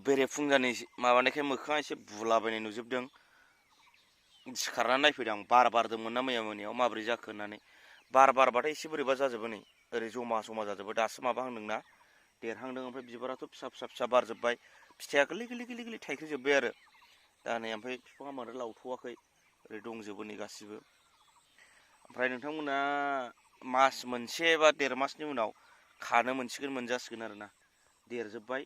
बेरे फुंजानि माबानायखाय मोखाङा एसे बुलाबायनाय नुजोबदों। सिखारनानै नायफैदों आं बार बारदोंमोन ना मैया मोनायाव माबोरै जाखो होननानै। बार बारबाथाय एसे बोरैबा जाजोबो नै ओरै जमा जाजोबो दासो माबाहांदोंना देरहांदों ओमफ्राय बिबाराथ' फिसा बारजोब्बाय फिथाइया गोरलै थाइख्रिजोब्बाय आरो दा नै ओमफ्राय बिफाङा बांद्राय लावथ'वाखै ओरै दंजोबो नै गासिबो। ओमफ्राय नोंथांमोना मास मोनसे बा 1.5 मासनि उनाव खानो मोनजासिगोन आरोना देरजोब्बाय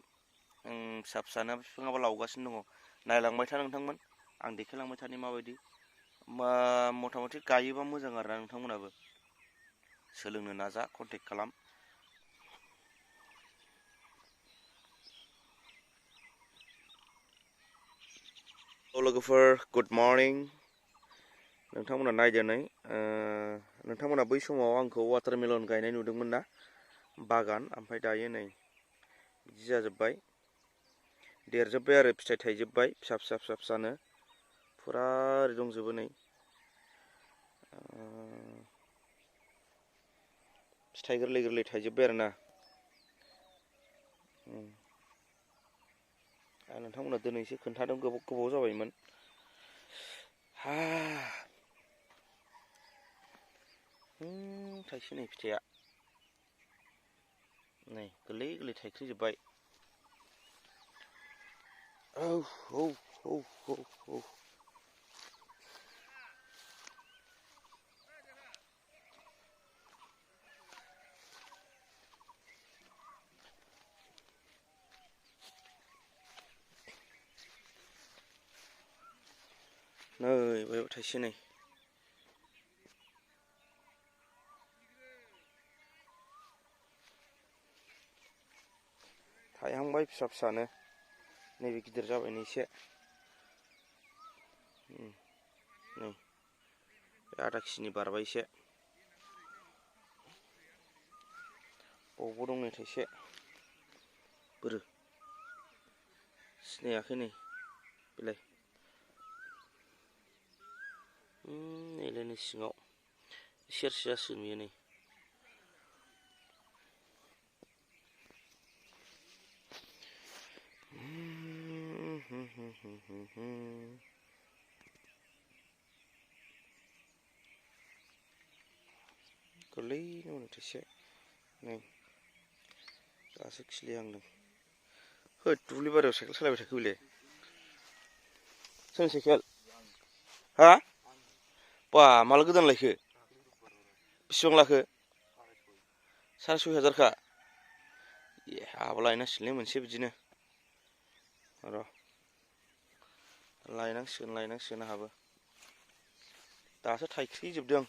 फिसानो बिफाङाबो लावगासिनो दङ। नायलांबाय था नोंथांमोन आं देखायलांबाय थानि माबायदि मथा मथि गायोबा मोजां आरोना नोंथांमोनाबो सोलोंनो नाजा कन्टेक्ट खालाम। लोगोफोर गुड मर्निं। नोंथांमोना नायदो नै नोंथांमोना बै समाव आंखौ वाटारमेलन गायनाय नुदोंमोन ना बागान, ओमफ्राय दायो नै बिदि जाजोब्बाय देरजोब्बाय आरो फिथाइ थाइजोब्बाय फिसानो फुरा ओरै दंजोबो नै फिथाइ गोरलै थाइजोब्बाय आरोना। नोंथांमोना दिनैसो खोन्थादों गोबाव जाबायमोन। थाइसे नै फिथाइया नै गोरलै थाइख्रिजोब्बाय। औ नै बेयाव थाइसे नै थाइहांबाय फिसानो नैबे गिदिर जाबाय नै एसे नै आधा केजिनि बारबाय एसे बावबो दं नै थाइसे बोरो सिनायाखै नै बेलाय नैलाय नै सिङाव सेरसे जासिगोन बेयो नै गोरलैनो मोनसे नै दासो खिलिहांदों। दुब्लि बारियाव साइकेल सालायबाय थाखो बेलाय सोरनि साइकेल बा माला गोदान लायखो बेसेबां लाखो 6,500 आहाबो लायनांसिगोनलै मोनसे बिदिनो र' लायनांसिगोन आहाबो दासो थाइख्रि जोबदों।